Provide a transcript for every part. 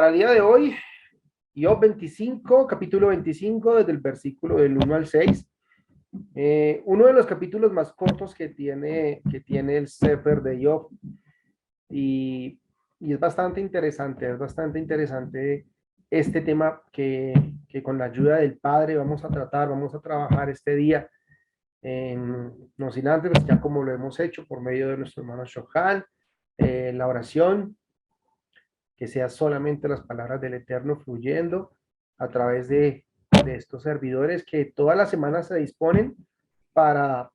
Para el día de hoy, Job 25, capítulo 25, desde el versículo del 1 al 6. Uno de los capítulos más cortos que tiene el Sefer de Job. Y es bastante interesante este tema que con la ayuda del Padre vamos a trabajar este día. No sin antes, pues ya como lo hemos hecho por medio de nuestro hermano Shohan, la oración, que sea solamente las palabras del Eterno fluyendo a través de estos servidores que todas las semanas se disponen para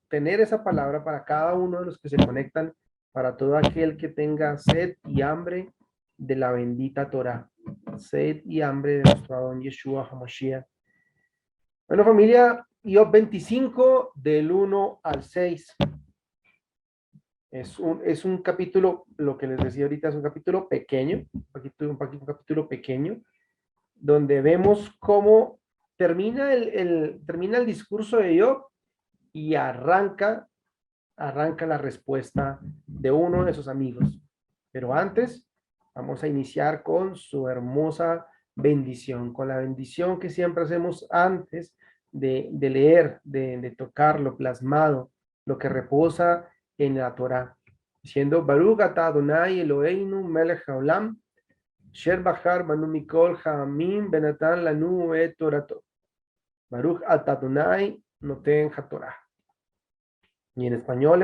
tener esa palabra para cada uno de los que se conectan, para todo aquel que tenga sed y hambre de la bendita Torah, sed y hambre de nuestro Adón Yeshua HaMashiach. Bueno, familia, Job 25, del 1 al 6. Es un capítulo, lo que les decía ahorita, es un capítulo pequeño, un capítulo pequeño, donde vemos cómo termina el discurso de Job y arranca la respuesta de uno de sus amigos. Pero antes, vamos a iniciar con su hermosa bendición, con la bendición que siempre hacemos antes de leer, de tocar lo plasmado, lo que reposa en la Torah, diciendo Baruch atah Adonai Eloheinu melech haolam Sher Bahar Banu Mikol Hamim Benatan Lanu et Torato. Baruch atah Adonai Noten HaTorah. Y en español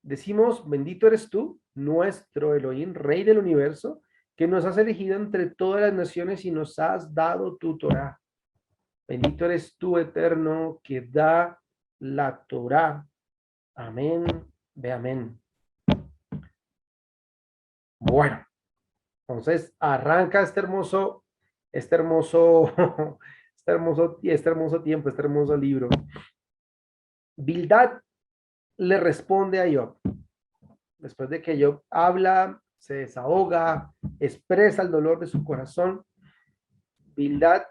decimos, bendito eres tú, nuestro Elohim, Rey del universo, que nos has elegido entre todas las naciones y nos has dado tu Torah. Bendito eres tú, Eterno, que da la Torah. Amén, ve amén. Bueno, entonces arranca este hermoso tiempo, este hermoso libro. Bildad le responde a Job. Después de que Job habla, se desahoga, expresa el dolor de su corazón, Bildad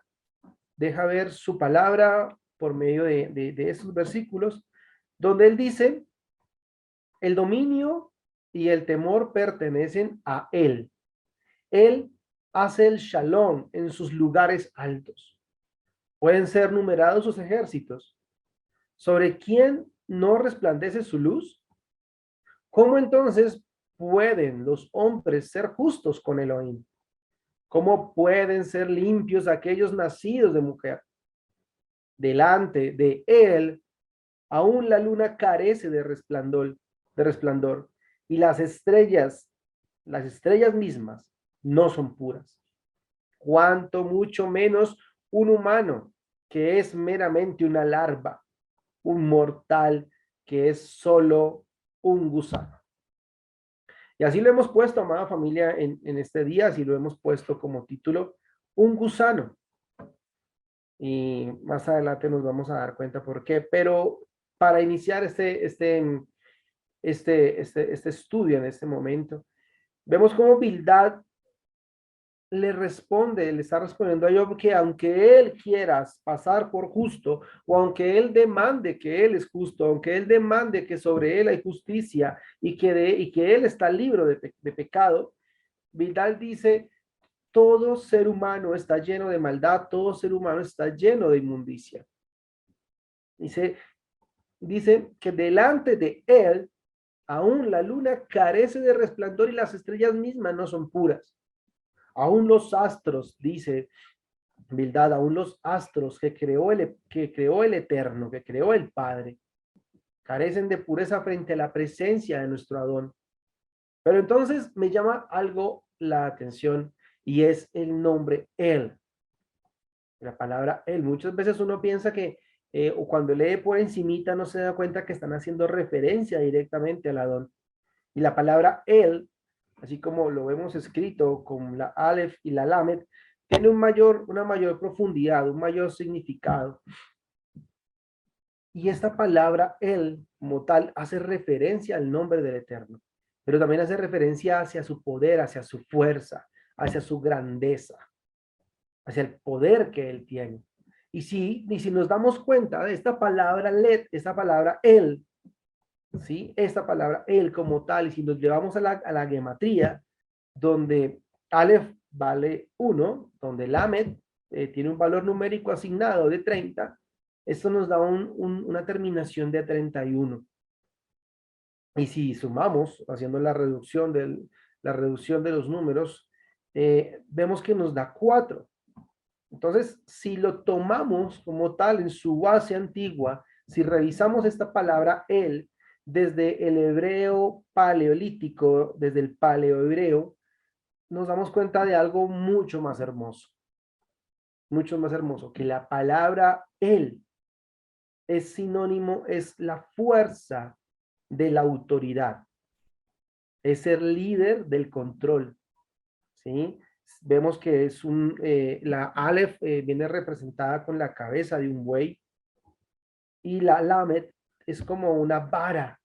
deja ver su palabra por medio de esos versículos, donde él dice, el dominio y el temor pertenecen a él. Él hace el shalom en sus lugares altos. Pueden ser numerados sus ejércitos. ¿Sobre quién no resplandece su luz? ¿Cómo entonces pueden los hombres ser justos con Elohim? ¿Cómo pueden ser limpios aquellos nacidos de mujer? Delante de él, aún la luna carece de resplandor, y las estrellas mismas no son puras. Cuanto mucho menos un humano que es meramente una larva, un mortal que es solo un gusano. Y así lo hemos puesto, amada familia, en este día, así lo hemos puesto como título, un gusano. Y más adelante nos vamos a dar cuenta por qué. Pero para iniciar este estudio en este momento, vemos cómo Bildad le está respondiendo a Job que aunque él quiera pasar por justo, o aunque él demande que él es justo, aunque él demande que sobre él hay justicia y que él está libre de pecado, Bildad dice, todo ser humano está lleno de maldad, todo ser humano está lleno de inmundicia. Dice que delante de él, aún la luna carece de resplandor y las estrellas mismas no son puras. Aún los astros, dice Bildad, aún los astros que creó el Eterno, que creó el Padre, carecen de pureza frente a la presencia de nuestro Adón. Pero entonces me llama algo la atención y es el nombre Él. La palabra Él. Muchas veces uno piensa que o cuando lee por encimita no se da cuenta que están haciendo referencia directamente al Adón. Y la palabra Él, así como lo vemos escrito con la Aleph y la Lamed, tiene una mayor profundidad, un mayor significado. Y esta palabra Él, como tal, hace referencia al nombre del Eterno, pero también hace referencia hacia su poder, hacia su fuerza, hacia su grandeza, hacia el poder que Él tiene. Y si nos damos cuenta de esta palabra esta palabra Él, ¿sí? Esta palabra Él como tal, y si nos llevamos a la gematría, donde Aleph vale 1, donde Lamed tiene un valor numérico asignado de 30, esto nos da una terminación de 31. Y si sumamos, haciendo la reducción de los números, vemos que nos da 4. Entonces, si lo tomamos como tal en su base antigua, si revisamos esta palabra él desde el hebreo paleolítico, desde el paleohebreo, nos damos cuenta de algo mucho más hermoso, que la palabra él es sinónimo, es la fuerza de la autoridad, es ser líder del control, ¿sí? Vemos que es la Aleph viene representada con la cabeza de un buey y la Lamed es como una vara,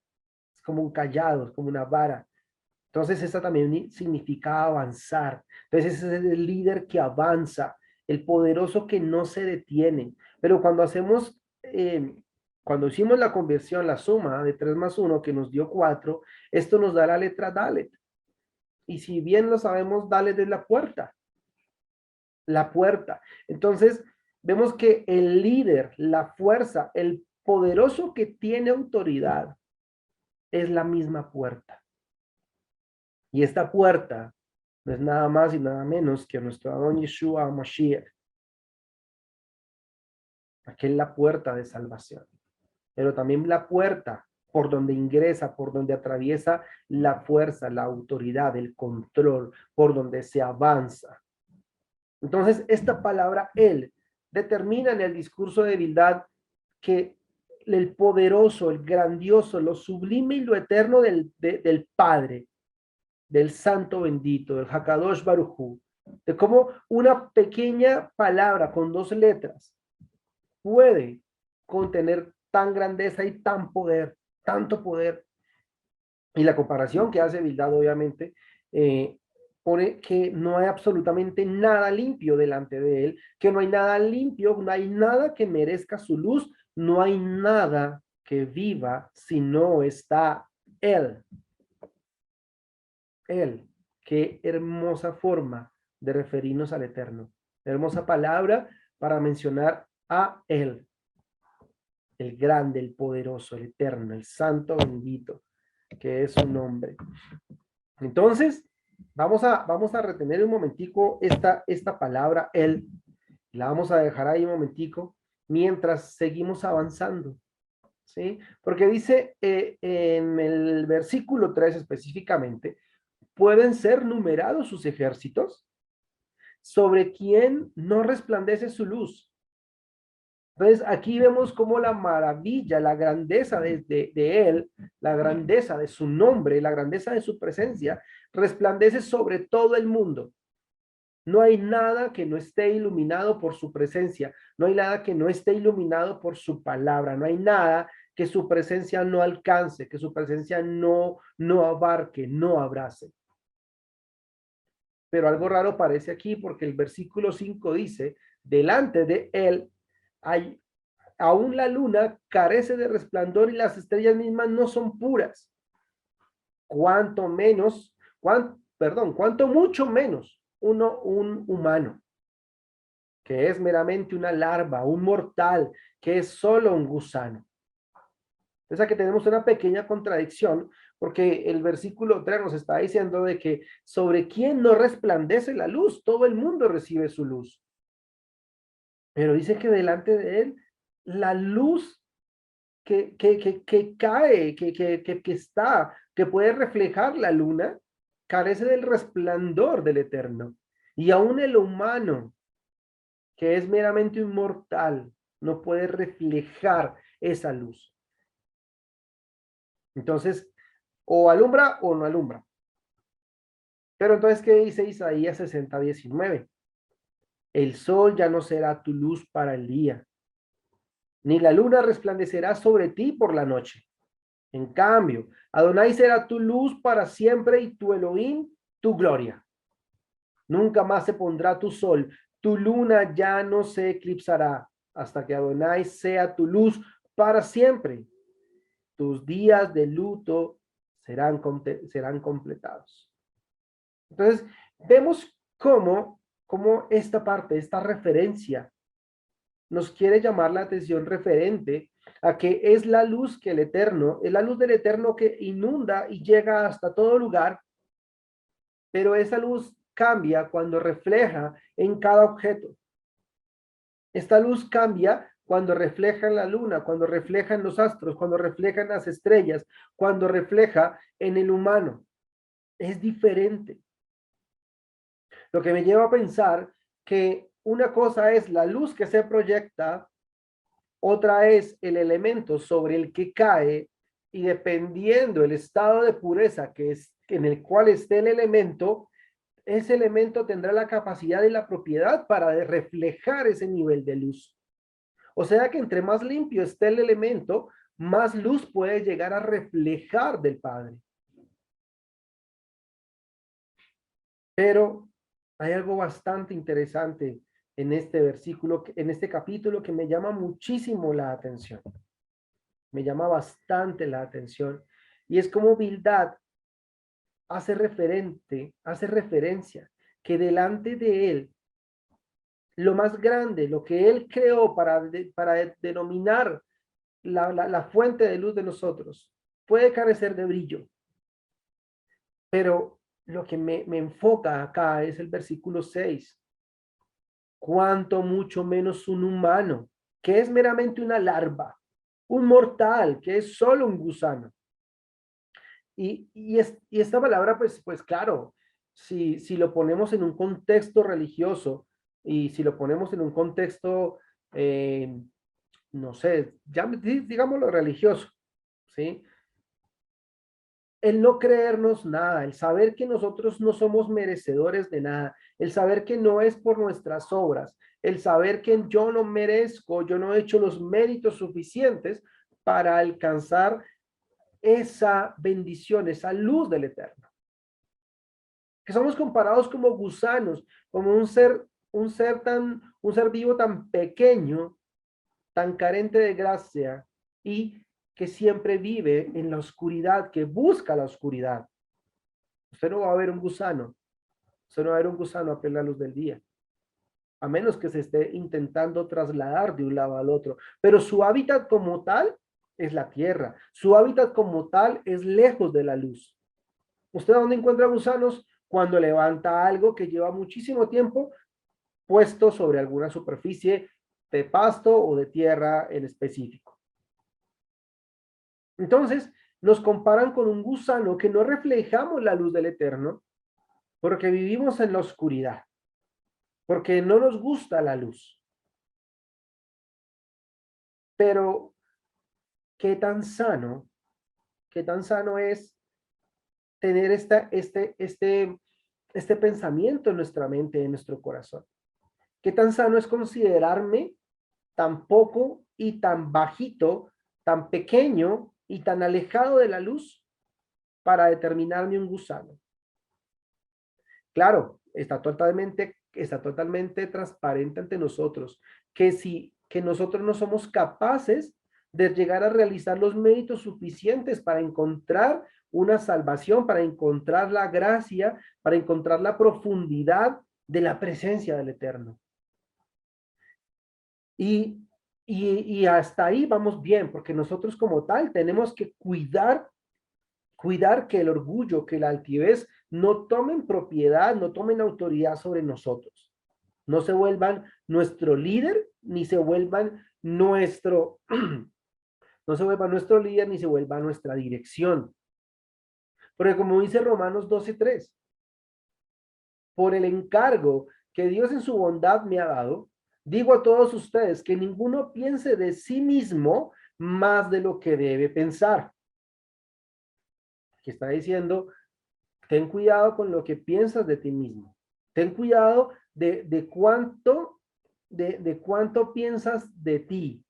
es como un callado, es como una vara. Entonces, esta también significa avanzar. Entonces, ese es el líder que avanza, el poderoso que no se detiene. Pero cuando hicimos la conversión, la suma de 3 más 1, que nos dio 4, esto nos da la letra Dalet. Y si bien lo sabemos, Dalet es la puerta. La puerta. Entonces, vemos que el líder, la fuerza, el poderoso que tiene autoridad, es la misma puerta. Y esta puerta no es nada más y nada menos que nuestro Adón Yeshua Mashiach. Aquí es la puerta de salvación. Pero también la puerta por donde ingresa, por donde atraviesa la fuerza, la autoridad, el control, por donde se avanza. Entonces, esta palabra él determina en el discurso de Bildad que el poderoso, el grandioso, lo sublime y lo eterno del Padre, del Santo bendito, del Hakadosh Baruj Hu, de cómo una pequeña palabra con 2 letras puede contener tan grandeza y tan poder, tanto poder. Y la comparación que hace Bildad, obviamente, pone que no hay absolutamente nada limpio delante de él, que no hay nada limpio, no hay nada que merezca su luz, no hay nada que viva si no está él. Él. Qué hermosa forma de referirnos al Eterno. Hermosa palabra para mencionar a Él, el grande, el poderoso, el eterno, el santo bendito, que es su nombre. Entonces, vamos a retener un momentico esta palabra, Él. La vamos a dejar ahí un momentico mientras seguimos avanzando. ¿Sí? Porque dice en el versículo 3 específicamente, pueden ser numerados sus ejércitos, sobre quien no resplandece su luz. Entonces, aquí vemos como la maravilla, la grandeza de él, la grandeza de su nombre, la grandeza de su presencia, resplandece sobre todo el mundo. No hay nada que no esté iluminado por su presencia, no hay nada que no esté iluminado por su palabra, no hay nada que su presencia no alcance, que su presencia no abarque, no abrace. Pero algo raro parece aquí porque el versículo 5 dice, delante de él hay, aún la luna carece de resplandor y las estrellas mismas no son puras. Cuanto mucho menos un humano, que es meramente una larva, un mortal, que es solo un gusano. Entonces aquí tenemos una pequeña contradicción, porque el versículo 3 nos está diciendo de que sobre quién no resplandece la luz, todo el mundo recibe su luz. Pero dice que delante de él, la luz que cae, que está, que puede reflejar la luna, carece del resplandor del eterno. Y aún el humano, que es meramente inmortal, no puede reflejar esa luz. Entonces, o alumbra o no alumbra. Pero entonces, ¿qué dice Isaías 60:19? El sol ya no será tu luz para el día, ni la luna resplandecerá sobre ti por la noche. En cambio, Adonai será tu luz para siempre y tu Elohim, tu gloria. Nunca más se pondrá tu sol, tu luna ya no se eclipsará hasta que Adonai sea tu luz para siempre. Tus días de luto serán completados. Entonces, vemos cómo esta parte, esta referencia, nos quiere llamar la atención referente a que es la luz que el Eterno, es la luz del Eterno que inunda y llega hasta todo lugar, pero esa luz cambia cuando refleja en cada objeto. Esta luz cambia cuando refleja en la luna, cuando refleja en los astros, cuando refleja en las estrellas, cuando refleja en el humano. Es diferente. Lo que me lleva a pensar que una cosa es la luz que se proyecta, otra es el elemento sobre el que cae, y dependiendo el estado de pureza que es en el cual esté el elemento, ese elemento tendrá la capacidad y la propiedad para reflejar ese nivel de luz. O sea que entre más limpio esté el elemento, más luz puede llegar a reflejar del Padre. Pero hay algo bastante interesante en este versículo, en este capítulo, que me llama muchísimo la atención. Me llama bastante la atención. Y es como Bildad hace referencia que delante de él, lo más grande, lo que él creó para denominar la fuente de luz de nosotros, puede carecer de brillo. Pero lo que me enfoca acá es el versículo 6. Cuánto mucho menos un humano, que es meramente una larva, un mortal, que es solo un gusano. Y esta palabra, pues claro, si lo ponemos en un contexto religioso y si lo ponemos en un contexto, no sé, ya, digámoslo religioso, ¿sí? El no creernos nada, el saber que nosotros no somos merecedores de nada, el saber que no es por nuestras obras, el saber que yo no merezco, yo no he hecho los méritos suficientes para alcanzar esa bendición, esa luz del Eterno. Que somos comparados como gusanos, como un ser vivo tan pequeño, tan carente de gracia y que siempre vive en la oscuridad, que busca la oscuridad. Usted no va a ver un gusano, usted no va a ver un gusano a plena luz del día, a menos que se esté intentando trasladar de un lado al otro. Pero su hábitat como tal es la tierra, su hábitat como tal es lejos de la luz. ¿Usted dónde encuentra gusanos? Cuando levanta algo que lleva muchísimo tiempo puesto sobre alguna superficie de pasto o de tierra en específico. Entonces, nos comparan con un gusano que no reflejamos la luz del Eterno porque vivimos en la oscuridad, porque no nos gusta la luz. Pero, ¿qué tan sano, qué tan sano es tener este pensamiento en nuestra mente, en nuestro corazón? ¿Qué tan sano es considerarme tan poco y tan bajito, tan pequeño y tan alejado de la luz para determinarme un gusano? Claro, está totalmente transparente ante nosotros que nosotros no somos capaces de llegar a realizar los méritos suficientes para encontrar una salvación, para encontrar la gracia, para encontrar la profundidad de la presencia del Eterno. Y, y hasta ahí vamos bien, porque nosotros como tal tenemos que cuidar que el orgullo, que la altivez no tomen propiedad, no tomen autoridad sobre nosotros. No se vuelvan nuestro líder, ni se vuelvan no se vuelva nuestro líder, ni se vuelva nuestra dirección. Porque como dice Romanos 12:3, por el encargo que Dios en su bondad me ha dado, digo a todos ustedes que ninguno piense de sí mismo más de lo que debe pensar. Que está diciendo, ten cuidado con lo que piensas de ti mismo. Ten cuidado de cuánto piensas de ti.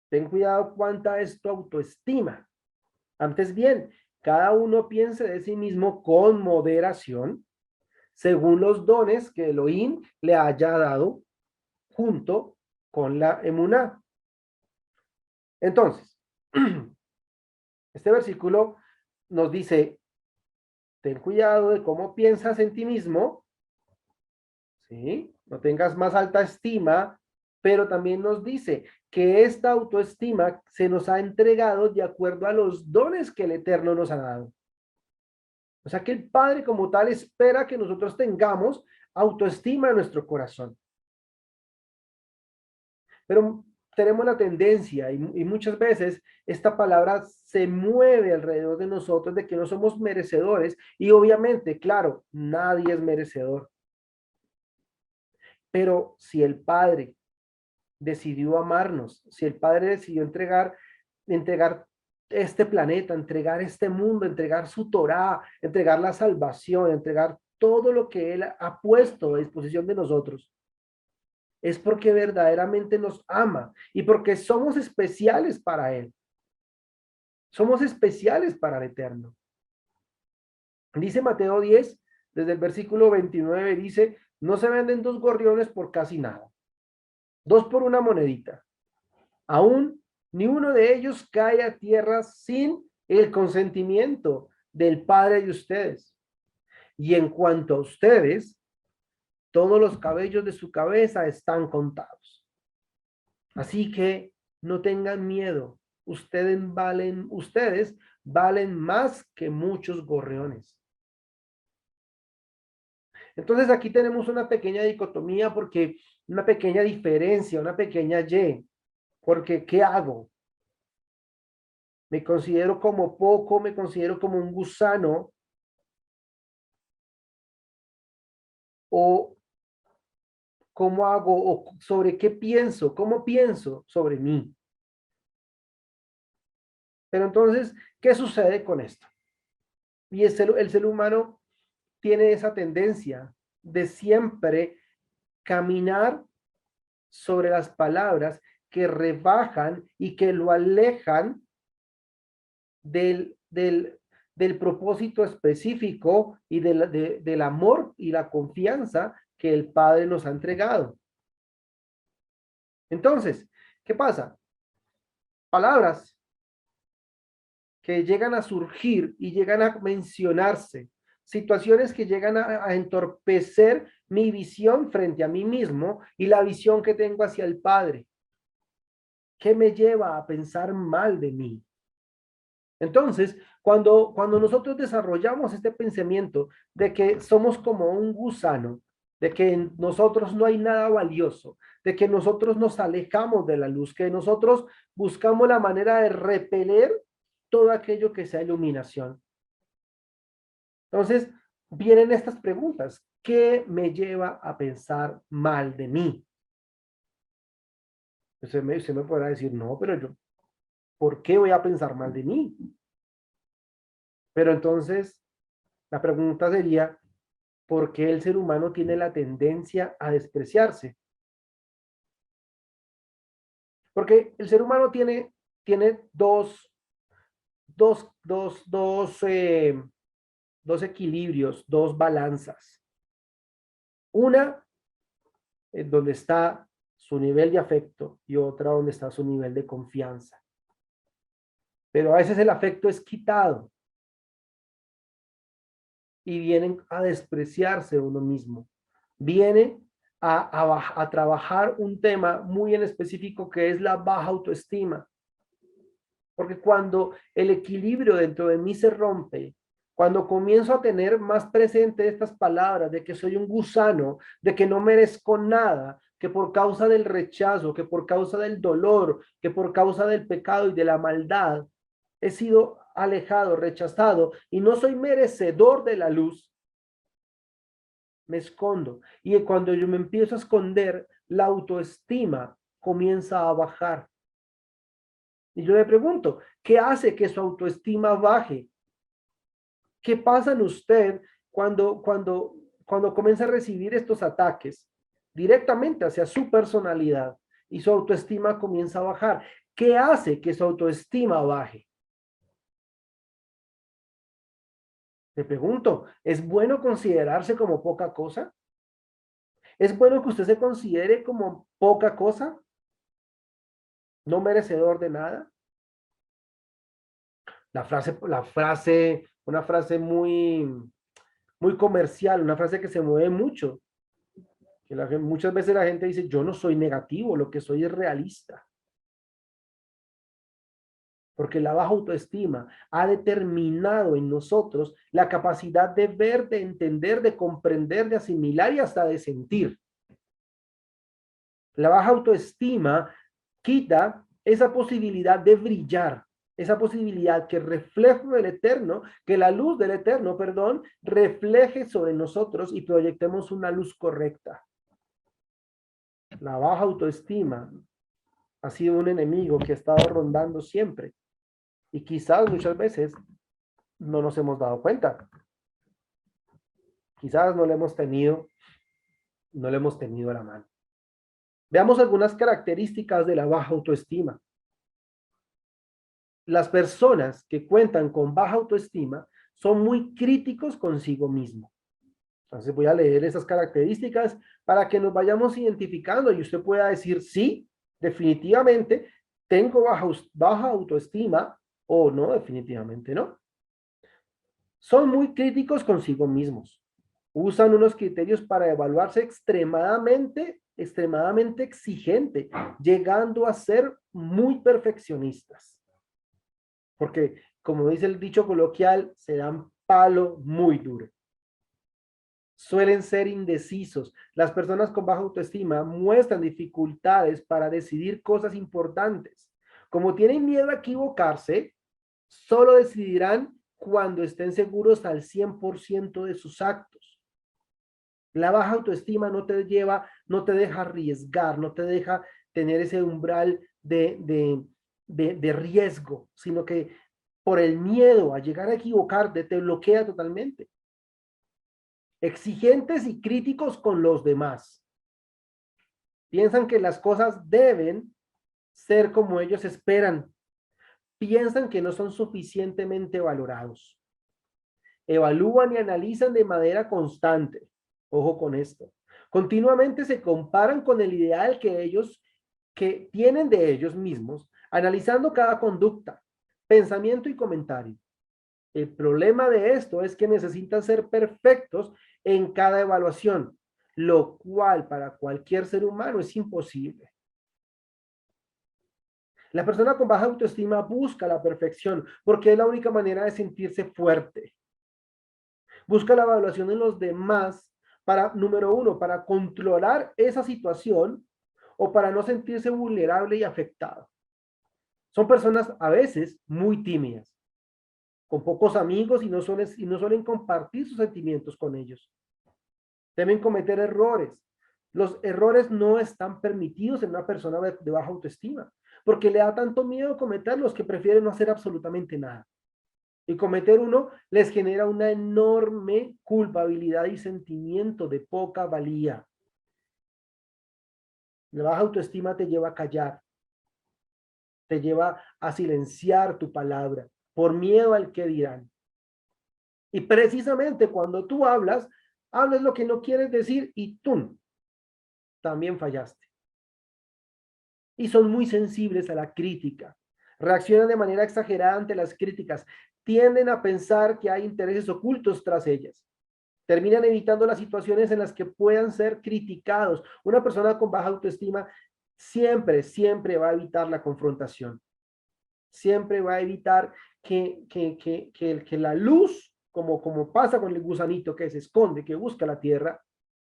Ten cuidado cuánta es tu autoestima. Antes bien, cada uno piense de sí mismo con moderación, según los dones que Elohim le haya dado junto con la emuná. Entonces, este versículo nos dice, ten cuidado de cómo piensas en ti mismo, ¿sí? No tengas más alta estima, pero también nos dice que esta autoestima se nos ha entregado de acuerdo a los dones que el Eterno nos ha dado. O sea que el Padre como tal espera que nosotros tengamos autoestima en nuestro corazón. Pero tenemos la tendencia y muchas veces esta palabra se mueve alrededor de nosotros de que no somos merecedores y obviamente, claro, nadie es merecedor. Pero si el Padre decidió amarnos, si el Padre decidió entregar este planeta, entregar este mundo, entregar su Torá, entregar la salvación, entregar todo lo que Él ha puesto a disposición de nosotros, es porque verdaderamente nos ama y porque somos especiales para Él. Somos especiales para el Eterno. Dice Mateo 10, desde el versículo 29, dice, no se venden dos gorriones por casi nada, dos por una monedita. Aún ni uno de ellos cae a tierra sin el consentimiento del Padre de ustedes. Y en cuanto a ustedes, todos los cabellos de su cabeza están contados. Así que no tengan miedo. Ustedes valen más que muchos gorriones. Entonces aquí tenemos una pequeña dicotomía porque una pequeña diferencia, una pequeña Y. Porque ¿qué hago? Me considero como poco, me considero como un gusano o cómo hago o sobre qué pienso, cómo pienso sobre mí. Pero entonces, ¿qué sucede con esto? Y el ser humano tiene esa tendencia de siempre caminar sobre las palabras que rebajan y que lo alejan del propósito específico y del amor y la confianza que el Padre nos ha entregado. Entonces, ¿qué pasa? Palabras que llegan a surgir y llegan a mencionarse, situaciones que llegan a entorpecer mi visión frente a mí mismo y la visión que tengo hacia el Padre. ¿Qué me lleva a pensar mal de mí? Entonces, cuando nosotros desarrollamos este pensamiento de que somos como un gusano, de que en nosotros no hay nada valioso, de que nosotros nos alejamos de la luz, que nosotros buscamos la manera de repeler todo aquello que sea iluminación. Entonces, vienen estas preguntas. ¿Qué me lleva a pensar mal de mí? Usted me podrá decir, no, pero yo, ¿por qué voy a pensar mal de mí? Pero entonces, la pregunta sería, ¿por qué el ser humano tiene la tendencia a despreciarse? Porque el ser humano tiene dos, dos, dos, eh, dos equilibrios, dos balanzas. Una, donde está su nivel de afecto y otra donde está su nivel de confianza. Pero a veces el afecto es quitado y vienen a despreciarse uno mismo. Viene a trabajar un tema muy en específico que es la baja autoestima. Porque cuando el equilibrio dentro de mí se rompe, cuando comienzo a tener más presente estas palabras de que soy un gusano, de que no merezco nada, que por causa del rechazo, que por causa del dolor, que por causa del pecado y de la maldad, he sido alejado, rechazado y no soy merecedor de la luz, me escondo. Y cuando yo me empiezo a esconder, la autoestima comienza a bajar. Y yo le pregunto, ¿qué hace que su autoestima baje? ¿Qué pasa en usted cuando comienza a recibir estos ataques directamente hacia su personalidad y su autoestima comienza a bajar? ¿Qué hace que su autoestima baje? Le pregunto, ¿es bueno considerarse como poca cosa? ¿Es bueno que usted se considere como poca cosa? ¿No merecedor de nada? Una frase muy, muy comercial, una frase que se mueve mucho. Que muchas veces la gente dice, yo no soy negativo, lo que soy es realista. Porque la baja autoestima ha determinado en nosotros la capacidad de ver, de entender, de comprender, de asimilar y hasta de sentir. La baja autoestima quita esa posibilidad de brillar, esa posibilidad que el reflejo del eterno, que la luz del eterno, perdón, refleje sobre nosotros y proyectemos una luz correcta. La baja autoestima ha sido un enemigo que ha estado rondando siempre y quizás muchas veces no nos hemos dado cuenta. Quizás no le hemos tenido a la mano. Veamos algunas características de la baja autoestima. Las personas que cuentan con baja autoestima son muy críticos consigo mismo. Entonces voy a leer esas características para que nos vayamos identificando y usted pueda decir, sí, definitivamente tengo baja autoestima o no, definitivamente no. Son muy críticos consigo mismos. Usan unos criterios para evaluarse extremadamente exigente, llegando a ser muy perfeccionistas. Porque, como dice el dicho coloquial, se dan palo muy duro. Suelen ser indecisos. Las personas con baja autoestima muestran dificultades para decidir cosas importantes. Como tienen miedo a equivocarse, solo decidirán cuando estén seguros al 100% de sus actos. La baja autoestima no te deja arriesgar, no te deja tener ese umbral de riesgo, sino que por el miedo a llegar a equivocarte te bloquea totalmente. Exigentes y críticos con los demás. Piensan que las cosas deben ser como ellos esperan. Piensan que no son suficientemente valorados. Evalúan y analizan de manera constante. Ojo con esto. Continuamente se comparan con el ideal que tienen de ellos mismos, analizando cada conducta, pensamiento y comentario. El problema de esto es que necesitan ser perfectos en cada evaluación, lo cual para cualquier ser humano es imposible. La persona con baja autoestima busca la perfección porque es la única manera de sentirse fuerte. Busca la evaluación en los demás para, número uno, para controlar esa situación o para no sentirse vulnerable y afectado. Son personas a veces muy tímidas, con pocos amigos y no suelen compartir sus sentimientos con ellos. Deben cometer errores. Los errores no están permitidos en una persona de baja autoestima, porque le da tanto miedo cometerlos que prefieren no hacer absolutamente nada. Y cometer uno les genera una enorme culpabilidad y sentimiento de poca valía. La baja autoestima te lleva a callar, te lleva a silenciar tu palabra por miedo al que dirán. Y precisamente cuando tú hablas lo que no quieres decir y tú también fallaste. Y son muy sensibles a la crítica. Reaccionan de manera exagerada ante las críticas. Tienden a pensar que hay intereses ocultos tras ellas. Terminan evitando las situaciones en las que puedan ser criticados. Una persona con baja autoestima siempre va a evitar la confrontación. Siempre va a evitar que la luz, como pasa con el gusanito que se esconde, que busca la tierra,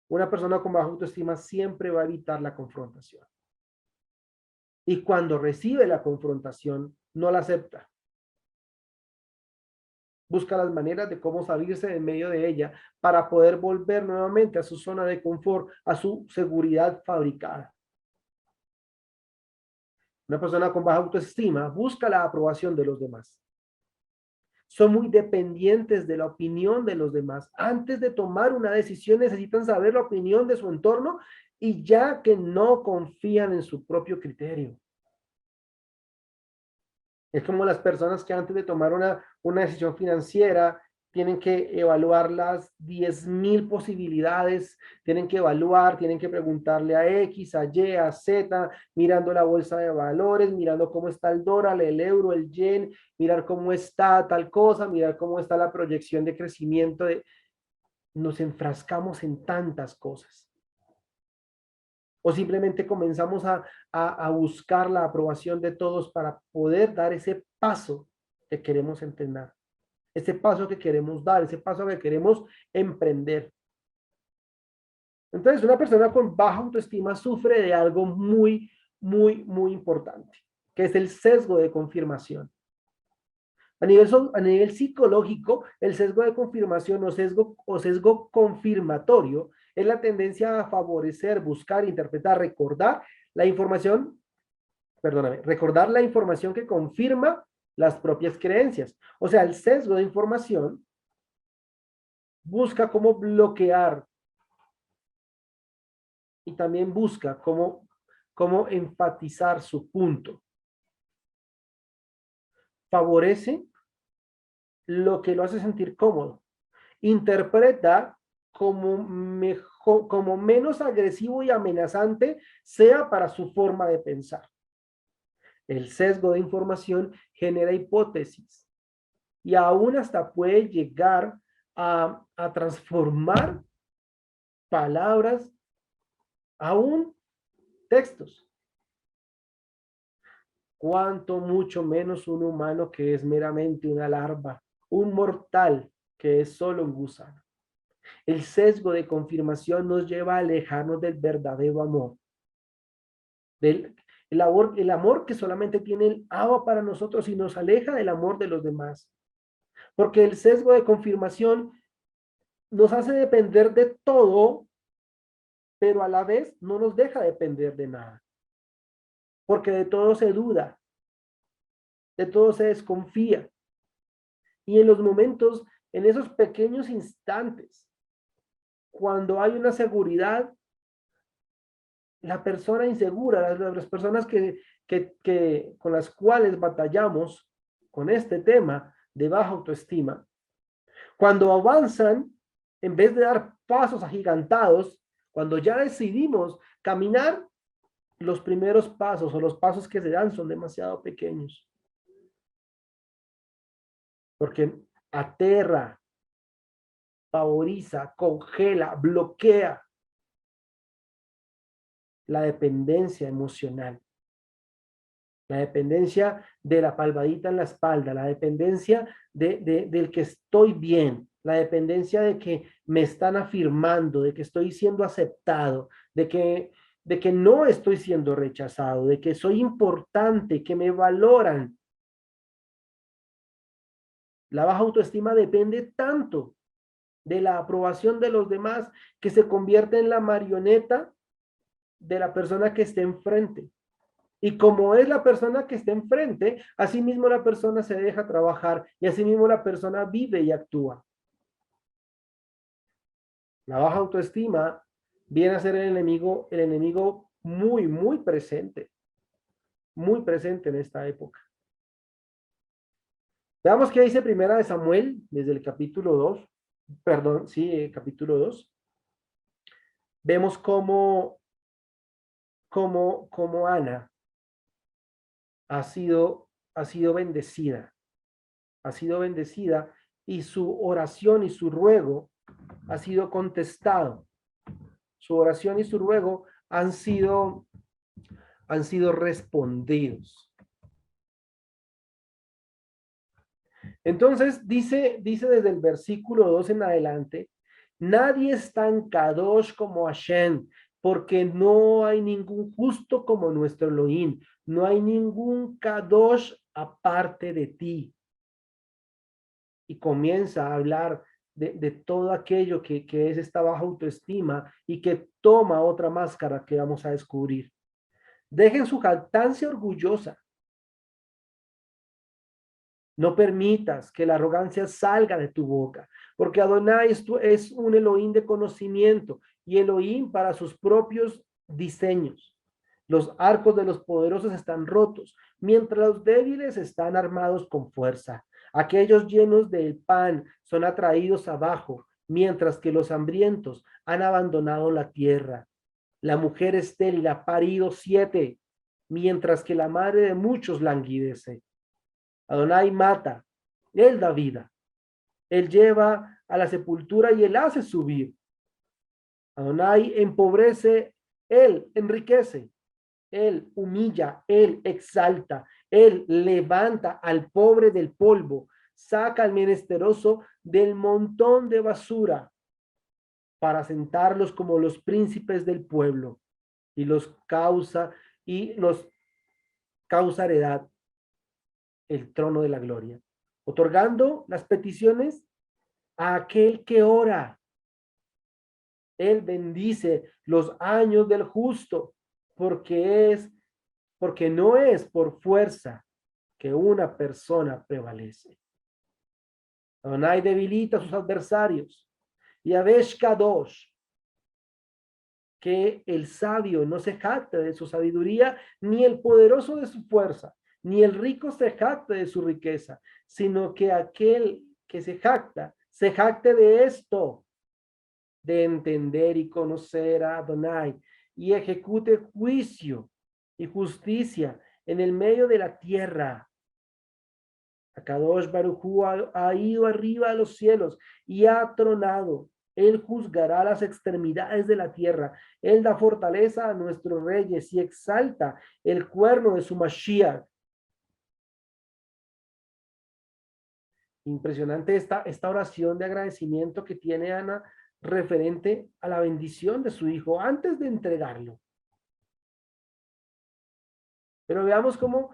una persona con baja autoestima siempre va a evitar la confrontación. Y cuando recibe la confrontación, no la acepta. Busca las maneras de cómo salirse de medio de ella para poder volver nuevamente a su zona de confort, a su seguridad fabricada. Una persona con baja autoestima busca la aprobación de los demás. Son muy dependientes de la opinión de los demás. Antes de tomar una decisión necesitan saber la opinión de su entorno y ya que no confían en su propio criterio. Es como las personas que antes de tomar una decisión financiera tienen que evaluar las 10,000 posibilidades, tienen que preguntarle a X, a Y, a Z, mirando la bolsa de valores, mirando cómo está el dólar, el euro, el yen, mirar cómo está tal cosa, mirar cómo está la proyección de crecimiento. Nos enfrascamos en tantas cosas. o simplemente comenzamos a buscar la aprobación de todos para poder dar ese paso que queremos entrenar, ese paso que queremos dar, ese paso que queremos emprender. Entonces, una persona con baja autoestima sufre de algo muy importante, que es el sesgo de confirmación. A nivel psicológico, el sesgo de confirmación o sesgo confirmatorio es la tendencia a favorecer, buscar, interpretar, la información, recordar la información que confirma las propias creencias. O sea, el sesgo de información busca cómo bloquear y también busca cómo enfatizar su punto. Favorece lo que lo hace sentir cómodo. Interpreta como menos agresivo y amenazante sea para su forma de pensar. El sesgo de información genera hipótesis y aún hasta puede llegar a transformar palabras, aún textos. Cuanto mucho menos un humano que es meramente una larva, un mortal que es solo un gusano. El sesgo de confirmación nos lleva a alejarnos del verdadero amor, el amor que solamente tiene el agua para nosotros y nos aleja del amor de los demás. Porque el sesgo de confirmación nos hace depender de todo, pero a la vez no nos deja depender de nada. Porque de todo se duda, de todo se desconfía. Y en los momentos, en esos pequeños instantes, cuando hay una seguridad, la persona insegura, las personas con las cuales batallamos con este tema de baja autoestima, cuando avanzan, en vez de dar pasos agigantados, cuando ya decidimos caminar, los primeros pasos o los pasos que se dan son demasiado pequeños. Porque aterra, favoriza, congela, bloquea la dependencia emocional, la dependencia de la palmadita en la espalda, la dependencia del que estoy bien, la dependencia de que me están afirmando, de que estoy siendo aceptado, de que no estoy siendo rechazado, de que soy importante, que me valoran. La baja autoestima depende tanto de la aprobación de los demás que se convierte en la marioneta de la persona que esté enfrente. Y como es la persona que está enfrente, así mismo la persona se deja trabajar y así mismo la persona vive y actúa. La baja autoestima viene a ser el enemigo muy presente en esta época. Veamos qué dice Primera de Samuel desde el capítulo 2, perdón, sí, capítulo 2. Vemos cómo Ana ha sido bendecida, y su oración y su ruego ha sido contestado. Su oración y su ruego han sido respondidos. Entonces dice desde el versículo 2 en adelante, nadie es tan kadosh como Hashem, porque no hay ningún justo como nuestro Elohim, no hay ningún kadosh aparte de ti. Y comienza a hablar de todo aquello que es esta baja autoestima y que toma otra máscara que vamos a descubrir. Dejen su jactancia orgullosa. No permitas que la arrogancia salga de tu boca, porque Adonai es un Elohim de conocimiento y Elohim para sus propios diseños. Los arcos de los poderosos están rotos, mientras los débiles están armados con fuerza. Aquellos llenos del pan son atraídos abajo, mientras que los hambrientos han abandonado la tierra. La mujer estéril ha parido 7, mientras que la madre de muchos languidece. Adonai mata, él da vida. Él lleva a la sepultura y él hace subir. Adonai empobrece Él enriquece, Él humilla, Él exalta, Él levanta al pobre del polvo, saca al menesteroso del montón de basura para sentarlos como los príncipes del pueblo y los causa heredad el trono de la gloria, otorgando las peticiones a aquel que ora. Él bendice los años del justo, porque no es por fuerza que una persona prevalece. Adonai debilita a sus adversarios. Y Avesh Kadosh, que el sabio no se jacte de su sabiduría, ni el poderoso de su fuerza, ni el rico se jacte de su riqueza, sino que aquel que se jacte de esto, de entender y conocer a Adonai, y ejecute juicio y justicia en el medio de la tierra. Akadosh Baruj Hu ha ido arriba a los cielos y ha tronado. Él juzgará las extremidades de la tierra. Él da fortaleza a nuestros reyes y exalta el cuerno de su Mashiach. Impresionante esta oración de agradecimiento que tiene Ana referente a la bendición de su hijo antes de entregarlo. Pero veamos cómo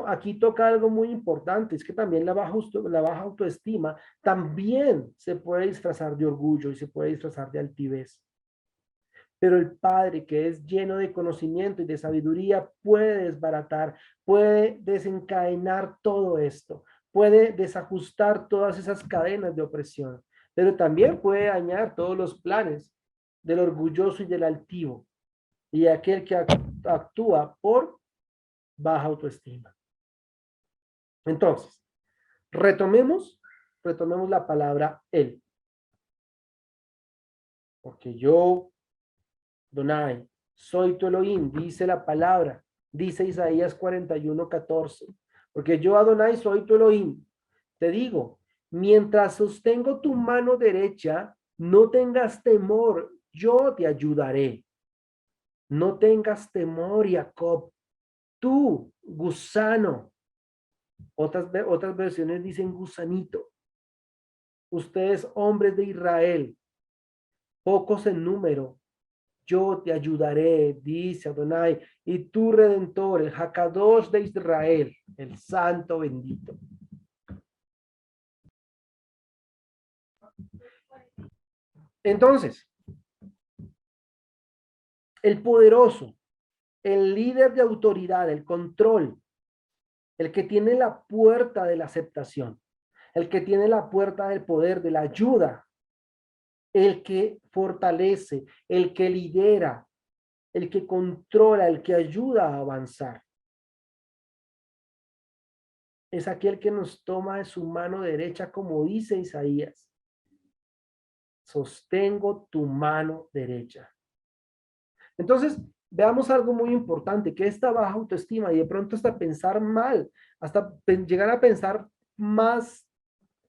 aquí toca algo muy importante, es que también la baja autoestima también se puede disfrazar de orgullo y se puede disfrazar de altivez. Pero el Padre, que es lleno de conocimiento y de sabiduría, puede desbaratar, puede desencadenar todo esto, puede desajustar todas esas cadenas de opresión, pero también puede dañar todos los planes del orgulloso y del altivo y aquel que actúa por baja autoestima. Entonces, retomemos la palabra él. Porque yo, Donai, soy tu Elohim, dice la palabra, dice Isaías 41:14. Porque yo, Adonai, soy tu Elohim. Te digo, mientras sostengo tu mano derecha, no tengas temor, yo te ayudaré. No tengas temor, Jacob. Tú, gusano. Otras versiones dicen gusanito. Ustedes, hombres de Israel, pocos en número, yo te ayudaré, dice Adonai, y tu Redentor, el Hakadosh de Israel, el Santo bendito. Entonces, el poderoso, el líder de autoridad, el control, el que tiene la puerta de la aceptación, el que tiene la puerta del poder, de la ayuda, el que fortalece, el que lidera, el que controla, el que ayuda a avanzar. Es aquel que nos toma de su mano derecha, como dice Isaías. Sostengo tu mano derecha. Entonces, veamos algo muy importante, que esta baja autoestima y de pronto hasta pensar mal, hasta llegar a pensar más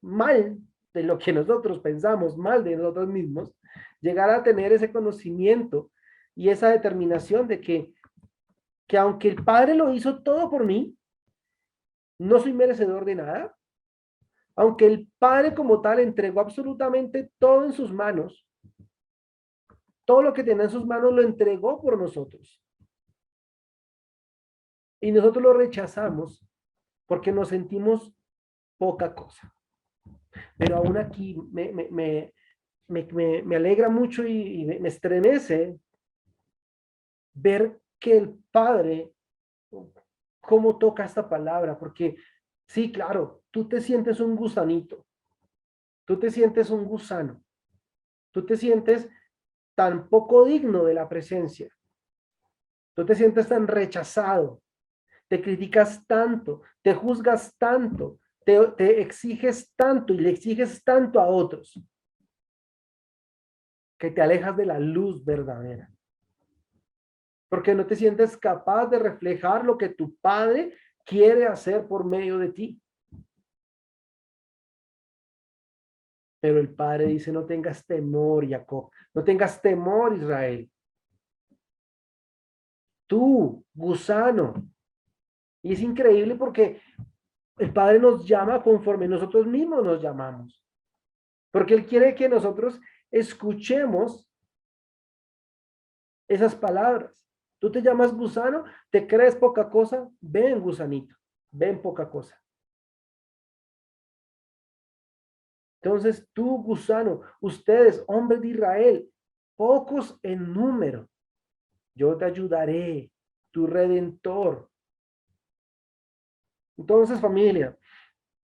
mal de lo que nosotros pensamos, mal de nosotros mismos, llegar a tener ese conocimiento y esa determinación de que aunque el Padre lo hizo todo por mí, no soy merecedor de nada. Aunque el Padre como tal entregó absolutamente todo en sus manos, todo lo que tenía en sus manos lo entregó por nosotros. Y nosotros lo rechazamos porque nos sentimos poca cosa. Pero aún aquí me alegra mucho y me estremece ver que el Padre, cómo toca esta palabra, porque sí, claro, tú te sientes un gusanito, tú te sientes un gusano, tú te sientes tan poco digno de la presencia, tú te sientes tan rechazado, te criticas tanto, te juzgas tanto, te exiges tanto y le exiges tanto a otros, que te alejas de la luz verdadera. Porque no te sientes capaz de reflejar lo que tu Padre quiere hacer por medio de ti. Pero el Padre dice, no tengas temor, Jacob, no tengas temor, Israel. Tú, gusano. Y es increíble porque el Padre nos llama conforme nosotros mismos nos llamamos. Porque Él quiere que nosotros escuchemos esas palabras. Tú te llamas gusano, te crees poca cosa, ven gusanito, ven poca cosa. Entonces tú, gusano, ustedes, hombres de Israel, pocos en número, yo te ayudaré, tu redentor. Entonces, familia,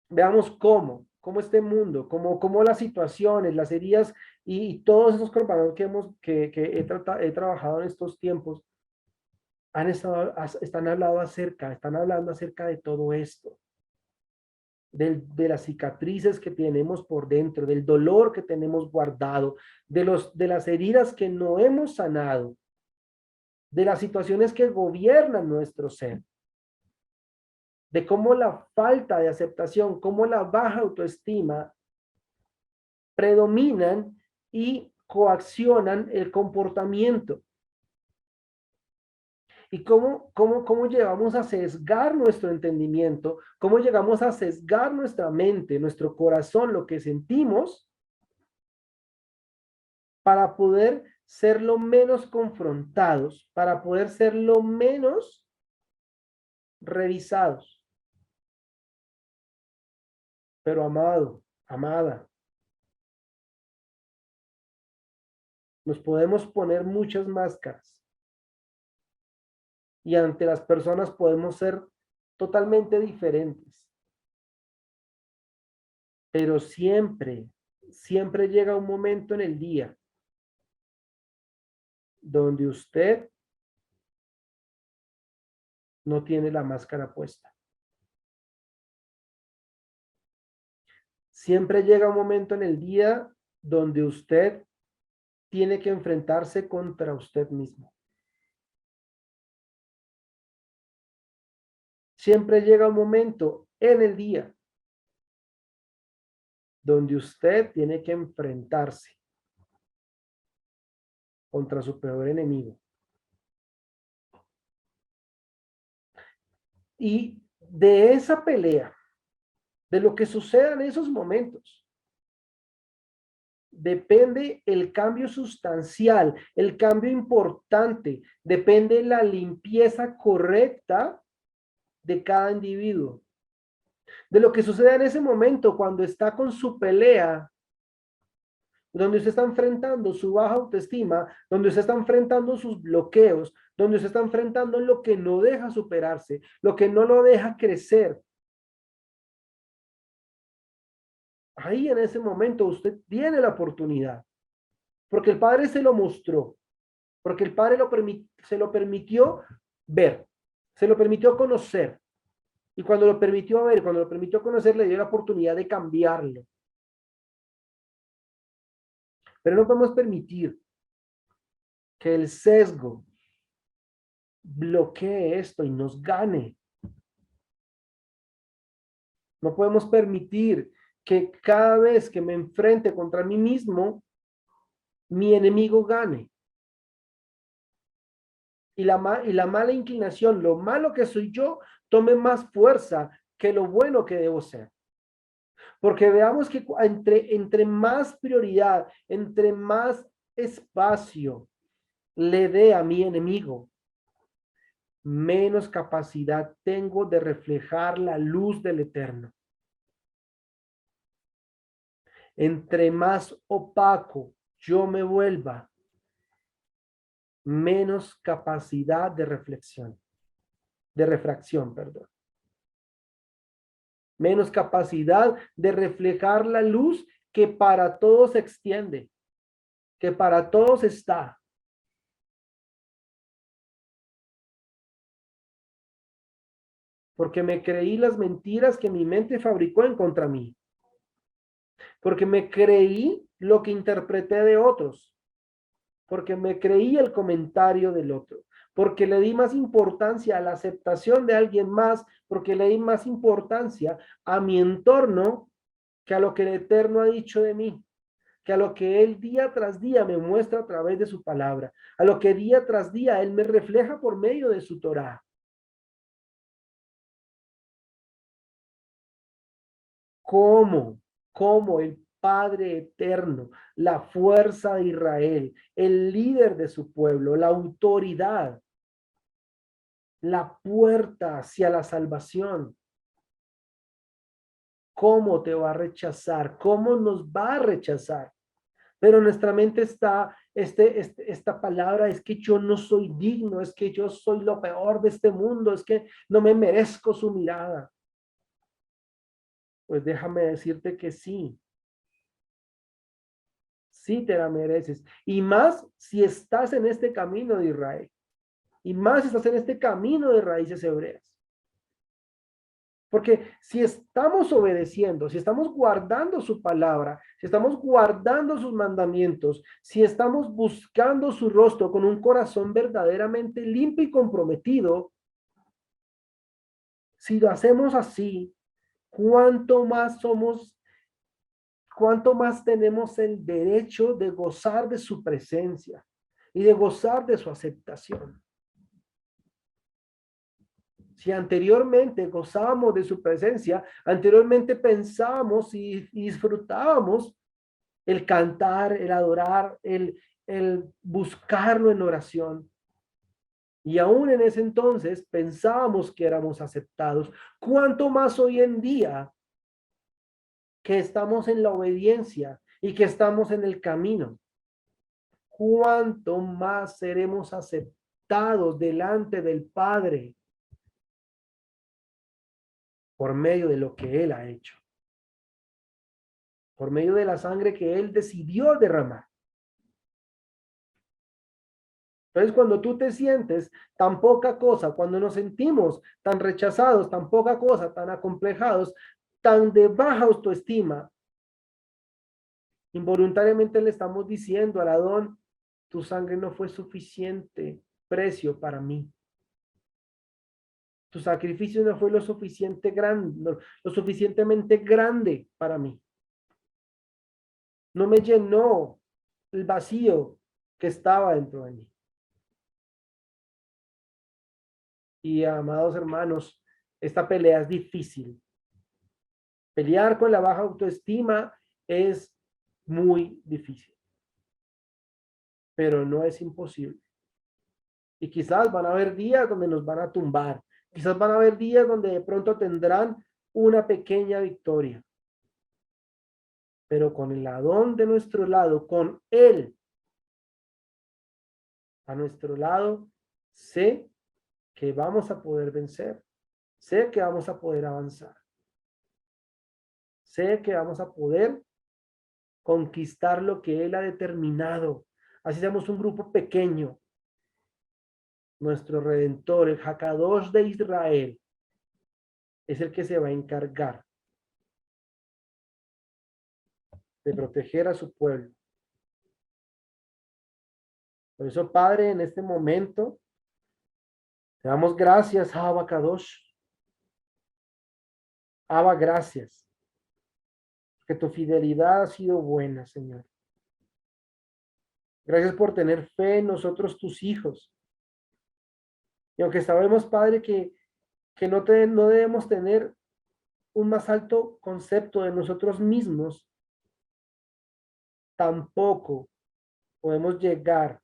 veamos cómo este mundo, cómo las situaciones, las heridas y todos esos compañeros que he trabajado en estos tiempos están hablando acerca de todo esto, de las cicatrices que tenemos por dentro, del dolor que tenemos guardado, de las heridas que no hemos sanado, de las situaciones que gobiernan nuestro ser, de cómo la falta de aceptación, cómo la baja autoestima predominan y coaccionan el comportamiento. Y cómo llegamos a sesgar nuestro entendimiento, cómo llegamos a sesgar nuestra mente, nuestro corazón, lo que sentimos, para poder ser lo menos confrontados, para poder ser lo menos revisados. Pero amado, amada, nos podemos poner muchas máscaras y ante las personas podemos ser totalmente diferentes. Pero siempre llega un momento en el día donde usted no tiene la máscara puesta. Siempre llega un momento en el día donde usted tiene que enfrentarse contra usted mismo. Siempre llega un momento en el día donde usted tiene que enfrentarse contra su peor enemigo. Y de esa pelea, de lo que suceda en esos momentos, depende el cambio sustancial, el cambio importante, depende la limpieza correcta de cada individuo. De lo que suceda en ese momento cuando está con su pelea, donde usted está enfrentando su baja autoestima, donde usted está enfrentando sus bloqueos, donde usted está enfrentando lo que no deja superarse, lo que no lo deja crecer. Ahí en ese momento usted tiene la oportunidad, porque el Padre se lo mostró, porque el Padre se lo permitió ver, se lo permitió conocer. Y cuando lo permitió ver, cuando lo permitió conocer, le dio la oportunidad de cambiarlo. Pero no podemos permitir que el sesgo bloquee esto y nos gane. No podemos permitir que cada vez que me enfrente contra mí mismo, mi enemigo gane. Y la mala inclinación, lo malo que soy yo, tome más fuerza que lo bueno que debo ser. Porque veamos que entre más prioridad, entre más espacio le dé a mi enemigo, menos capacidad tengo de reflejar la luz del Eterno. Entre más opaco yo me vuelva, menos capacidad de refracción, perdón. Menos capacidad de reflejar la luz que para todos se extiende, que para todos está. Porque me creí las mentiras que mi mente fabricó en contra mí. Porque me creí lo que interpreté de otros. Porque me creí el comentario del otro. Porque le di más importancia a la aceptación de alguien más. Porque le di más importancia a mi entorno que a lo que el Eterno ha dicho de mí. que a lo que Él día tras día me muestra a través de su palabra, a lo que día tras día Él me refleja por medio de su Torá. ¿Cómo? ¿Cómo el Padre eterno, la fuerza de Israel, el líder de su pueblo, la autoridad, la puerta hacia la salvación? ¿Cómo te va a rechazar? ¿Cómo nos va a rechazar? Pero en nuestra mente está esta palabra, es que yo no soy digno, es que yo soy lo peor de este mundo, es que no me merezco su mirada. Pues déjame decirte que sí, sí te la mereces. Y más si estás en este camino de Israel, y más si estás en este camino de raíces hebreas. Porque si estamos obedeciendo, si estamos guardando su palabra, si estamos guardando sus mandamientos, si estamos buscando su rostro con un corazón verdaderamente limpio y comprometido, si lo hacemos así, ¿cuánto más somos, cuánto más tenemos el derecho de gozar de su presencia y de gozar de su aceptación? Si anteriormente gozábamos de su presencia, anteriormente pensábamos y disfrutábamos el cantar, el adorar, el buscarlo en oración. Y aún en ese entonces pensábamos que éramos aceptados. ¿Cuánto más hoy en día que estamos en la obediencia y que estamos en el camino? ¿Cuánto más seremos aceptados delante del Padre por medio de lo que Él ha hecho? Por medio de la sangre que Él decidió derramar. Entonces, cuando tú te sientes tan poca cosa, cuando nos sentimos tan rechazados, tan poca cosa, tan acomplejados, tan de baja autoestima, involuntariamente le estamos diciendo al Adón, tu sangre no fue suficiente precio para mí. Tu sacrificio no fue lo suficiente grande, lo suficientemente grande para mí. No me llenó el vacío que estaba dentro de mí. Y amados hermanos, esta pelea es difícil. Pelear con la baja autoestima es muy difícil, pero no es imposible. Y quizás van a haber días donde nos van a tumbar. Quizás van a haber días donde de pronto tendrán una pequeña victoria. Pero con el Adón de nuestro lado, con Él a nuestro lado, sé que vamos a poder vencer. Sé que vamos a poder avanzar. Sé que vamos a poder conquistar lo que Él ha determinado. Así seamos un grupo pequeño. Nuestro Redentor, el Hakadosh de Israel, es el que se va a encargar de proteger a su pueblo. Por eso, Padre, en este momento, te damos gracias, Abba Kadosh. Abba, gracias, que tu fidelidad ha sido buena, Señor. Gracias por tener fe en nosotros, tus hijos. Y aunque sabemos, Padre, que no debemos tener un más alto concepto de nosotros mismos, tampoco podemos llegar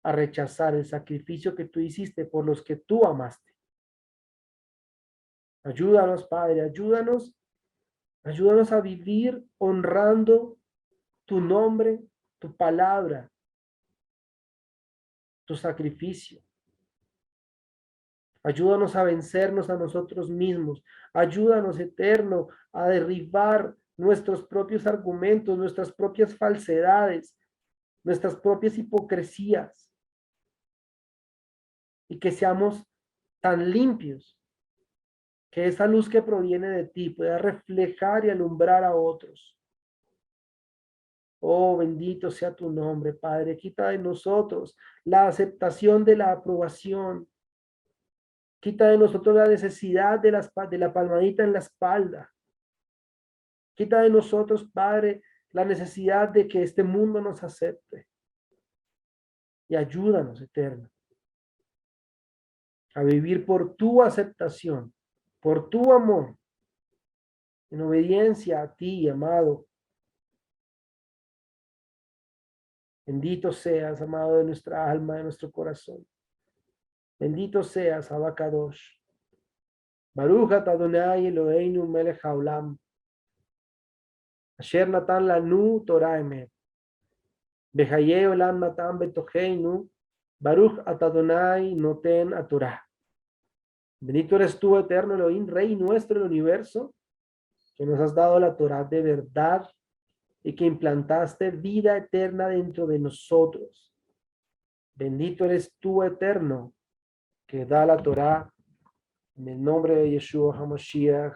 a rechazar el sacrificio que tú hiciste por los que tú amaste. Ayúdanos, Padre, ayúdanos a vivir honrando tu nombre, tu palabra, tu sacrificio. Ayúdanos a vencernos a nosotros mismos. Ayúdanos, Eterno, a derribar nuestros propios argumentos, nuestras propias falsedades, nuestras propias hipocresías. Y que seamos tan limpios que esa luz que proviene de ti pueda reflejar y alumbrar a otros. Oh, bendito sea tu nombre, Padre. Quita de nosotros la aceptación de la aprobación. Quita de nosotros la necesidad de la palmadita en la espalda. Quita de nosotros, Padre, la necesidad de que este mundo nos acepte. Y ayúdanos, Eterno, a vivir por tu aceptación, por tu amor, en obediencia a ti, amado. Bendito seas, amado, de nuestra alma, de nuestro corazón. Bendito seas, Abacadosh. Baruch atah Adonai Eloheinu melech haolam. Asher natan lanu Torah emet. Behaye olam natan betoheinu. Baruch atah Adonai noten a Torah. Bendito eres tú, eterno Elohim, Rey nuestro del universo, que nos has dado la Torah de verdad y que implantaste vida eterna dentro de nosotros. Bendito eres tú, eterno, que da la Torah en el nombre de Yeshua HaMashiach.